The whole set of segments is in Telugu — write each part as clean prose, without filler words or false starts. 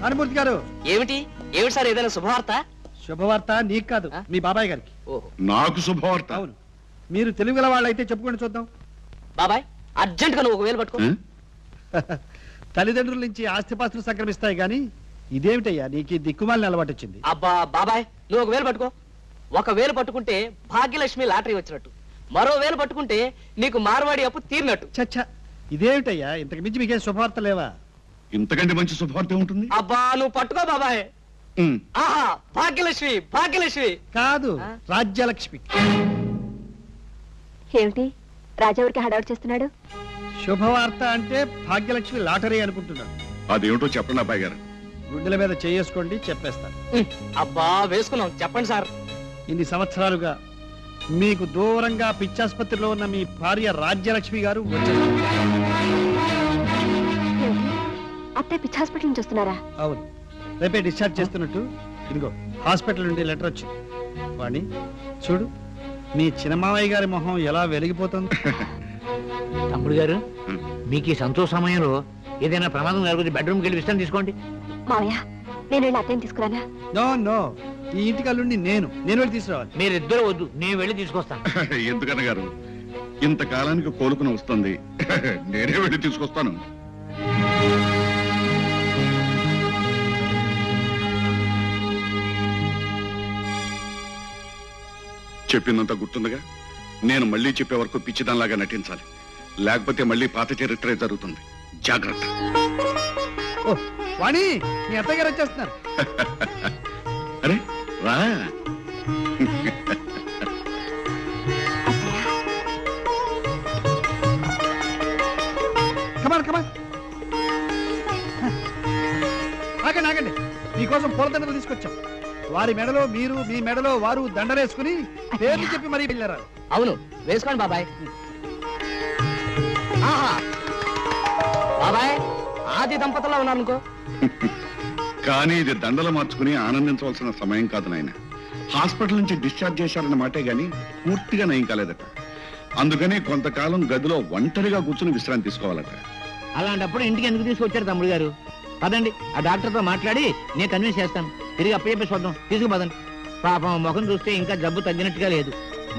భానుమూర్తి గారు. ఏమిటి ఏమిటి సార్, ఏదైనా శుభవార్త? శుభవార్త నీకు కాదు, మీ బాబాయ్ గారికి. నాకు శుభవార్త. అవును, మీరు తెలుగుల వాళ్ళైతే చెప్పుకొని చూద్దాం. బాబాయ్ అర్జెంట్ గా నువ్వు 1000 పట్టుకో. తల్లిదండ్రుల నుంచి ఆస్తిపాస్తులు సంక్రమిస్తాయి గాని ఇదేమిటయ్యా నీకు దిక్కుమాలిన అలవాటు వచ్చింది? అబ్బా బాబాయ్, నువ్వు 1000 పట్టుకో. 1000 పట్టుకుంటే భాగ్యలక్ష్మి లాటరీ వచ్చినట్టు, మరో 1000 పట్టుకుంటే నీకు మార్వాడి అప్పు తీరినట్టు. చచ్చా, ఇదేమిటయ్యా, ఇంతకు మించి మీకేం శుభవార్త లేవా? ఇంతకంటే మంచి శుభవార్త ఉంటుంది. అబ్బా నువ్వు పట్టుకో బాబాయ్. ఆహా, భాగ్యలక్ష్మి భాగ్యలక్ష్మి కాదు, రాజ్యలక్ష్మి. ఏమిటి రాజావురికి హడావుడు చేస్తున్నాడు? శుభవార్త అంటే భాగ్యలక్ష్మి లాటరీ అనుకుంటున్నాడు. అదేమిటో చెప్పండి అబ్బాయి గారు. గుండెల మీద చేసుకోండి, చెప్పేస్తాను. అబ్బా వేసుకున్నాం, చెప్పండి సార్. ఇన్ని సంవత్సరాలుగా మీకు దూరంగా పిచ్చాసుపత్రిలో ఉన్న మీ భార్య రాజ్యలక్ష్మి గారు వచ్చారు. అత్తయ్య పిచ్చి హాస్పిటల్ నుంచి వస్తున్నారా? అవును, రేపే డిశ్చార్జ్ చేస్తున్నట్టు ఇదిగో హాస్పిటల్ నుండి లెటర్ వచ్చింది. వాణి చూడు, మీ చిన్నమావయ్య గారి మొహం ఎలా వెలిగిపోతుంది. తమ్ముడు గారు, మీకు ఈ సంతోష సమయంలో ఏదైనా ప్రమాదం జరుగుతుంది, బెడ్రూమ్కి వెళ్ళి విశ్రాంతి తీసుకోండి. మావయ్య, నేను వెళ్ళి అత్తయ్యని తీసుకురానా? నో నో, ఈ ఇంటికి అల్లుండి నేను వెళ్ళి తీసుకురావాలి. మీరిద్దరు వద్దు, నేను వెళ్ళి తీసుకొస్తాను. ఎందుకన్న గారు, ఇంతకాలానికి కోలుకుని వస్తుంది, నేనే వెళ్ళి తీసుకొస్తాను. చెప్పిందంతా గుర్తుందిగా. నేను మళ్ళీ చెప్పే వరకు పిచ్చిదానిలాగా నటించాలి, లేకపోతే మళ్ళీ పాత చరిత్రే జరుగుతుంది. జాగ్రత్త. ఓ వాణి, మీ అత్తయ్య గారు వచ్చేస్తున్నారు. అరే రా. కమాన్ కమాన్, ఆగండి ఆగండి, మీకోసం పూలదండలు తీసుకొచ్చాం. వారి మెడలో మీరు, మీ మెడలో వారు దండలేసుకుని పేర్లు చెప్పి మరీ వెళ్ళారు. అవును, వేసుకోండి బాబాయ్. ఆహా బాబాయ్, ఆది దంపతుల్లో ఉన్నారనుకో. కానీ ఇది దండలు మార్చుకుని ఆనందించవలసిన సమయం కాదు నాయన. హాస్పిటల్ నుంచి డిశ్చార్జ్ చేశారన్న మాటే గాని పూర్తిగా నయం కాలేదట. అందుకని కొంతకాలం గదిలో ఒంటరిగా కూర్చుని విశ్రాంతి తీసుకోవాలట. అలాంటప్పుడు ఇంటికి ఎందుకు తీసుకొచ్చారు తమ్ముడు గారు? పదండి, ఆ డాక్టర్తో మాట్లాడి నేను కన్విన్స్ చేస్తాను. తిరిగి అప్పచెప్పేసి వద్దాం, తీసుకుపదండి. పాపం ముఖం చూస్తే ఇంకా జబ్బు తగ్గినట్టుగా లేదు.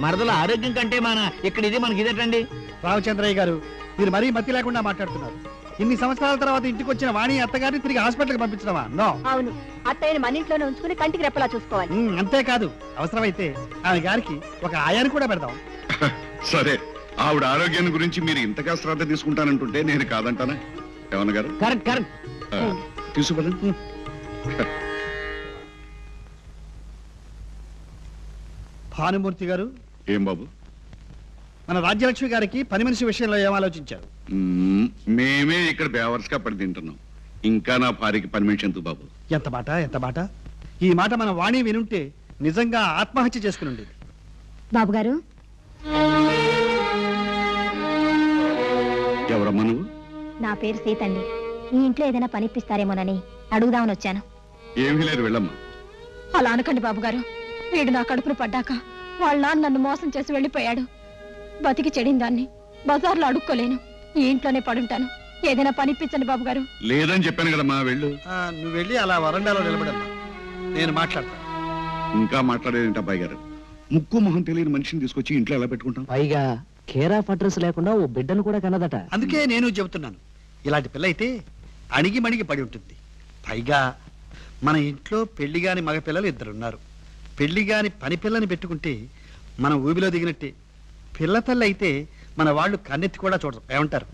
మరదల ఆరోగ్యం కంటే ఇక్కడ ఇది మనకి ఇదేటండి. రామచంద్రయ్య గారు, మీరు మరీ మతి లేకుండా మాట్లాడుతున్నారు. ఇన్ని సంవత్సరాల తర్వాత ఇంటికి వచ్చిన వాణి అత్తగారిని తిరిగి హాస్పిటల్కి పంపించడమా? నో. అవును, అత్తయ్యని మన ఇంట్లోనే ఉంచుకుని కంటికి రెప్పలా చూసుకోవాలి. అంతేకాదు, అవసరమైతే ఆమె గారికి ఒక ఆయాన్ని కూడా పెడదాం. సరే, ఆవిడ ఆరోగ్యాన్ని గురించి మీరు ఇంతగా శ్రద్ధ తీసుకుంటానంటుంటే నేను కాదంటానా? ఏమన్నా గారు? Correct correct. తీసుకుపదండి. భానుమూర్తి గారు. ఏం బాబు? మన రాజ్యలక్ష్మి గారికి పని మనిషి విషయంలో ఏం ఆలోచించారు? మేమే ఇక్కడ బేవర్స్ గా పడి తింటున్నాం, ఇంకా నా భార్యకి పని మనిషి ఎందుకు బాబు? ఎంత మాట, ఎంత మాట! ఈ మాట మన వాణి వినుంటే నిజంగా ఆత్మహత్య చేసుకుని ఉండేది. బాబు గారు, ఎవరమ్మా నువ్వు? నా పేరు సీతండి. ఈ ఇంట్లో ఏదైనా పనిపిస్తారేమోనని అడుగుదామని వచ్చాను. ఏమీ లేదు, వెళ్ళమ్మా. అలా అనకండి బాబు గారు. వీడు నా కడుపును పడ్డాక వాళ్ళ నాన్న నన్ను మోసం చేసి వెళ్ళిపోయాడు. బతికి చెడిన దాన్ని బజార్లో అడుక్కోలేను. ఈ ఇంట్లోనే పడుంటాను. ఏదైనా పనిపించండి బాబు గారు. లేదని చెప్పాను కదమ్మా, వెళ్ళు. నువ్వు వెళ్ళి అలా వరండాలో నిలబడమ్మా, నేను మాట్లాడతాను. ఇంకా మాట్లాడేదేంటి అబ్బాయి గారు? ముక్కు మొహం తెలియని మనిషిని తీసుకొచ్చి ఇంట్లో ఎలా పెట్టుకుంటాం? పైగా కేర్ ఆఫ్ అడ్రస్ లేకుండా ఓ బిడ్డను కూడా కన్నదట. అందుకే నేను చెబుతున్నాను, ఇలాంటి పిల్ల అయితే అణిగి మణిగి పడి ఉంటుంది. పైగా మన ఇంట్లో పెళ్లిగాని మగ పిల్లలు 2 ఉన్నారు. పెళ్లిగాని పని పిల్లని పెట్టుకుంటే మనం ఊబిలో దిగినట్టే. పిల్ల తల్లి అయితే మన వాళ్ళు కన్నెత్తి కూడా చూడరు. ఏమంటారు?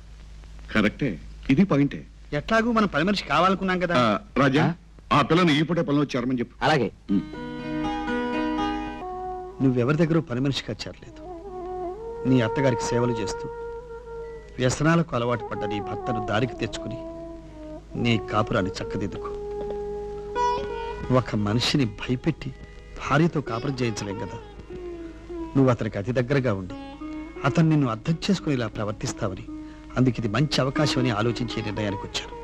కరెక్టే, ఇది పాయింటే. ఎట్లాగూ మనం పని మనిషి కావాలనుకున్నాం కదా. రాజా, ఆ పిల్లని ఈ పూటే పనిలో చేరమని చెప్పు. అలాగే. నువ్వెవరి దగ్గర పని మనిషిగా చేరలేదు. నీ అత్తగారికి సేవలు చేస్తూ వ్యసనాలకు అలవాటు పడ్డ నీ భర్తను దారికి తెచ్చుకుని నీ కాపురాన్ని చక్కదిద్దుకో. ఒక మనిషిని భయపెట్టి భార్యతో కాపురం చేయించలేం కదా. నువ్వు అతనికి అతి దగ్గరగా ఉండి అతను నిన్ను అర్థం చేసుకుని ఇలా ప్రవర్తిస్తావని, అందుకు ఇది మంచి అవకాశం అని ఆలోచించే నిర్ణయానికి వచ్చాను.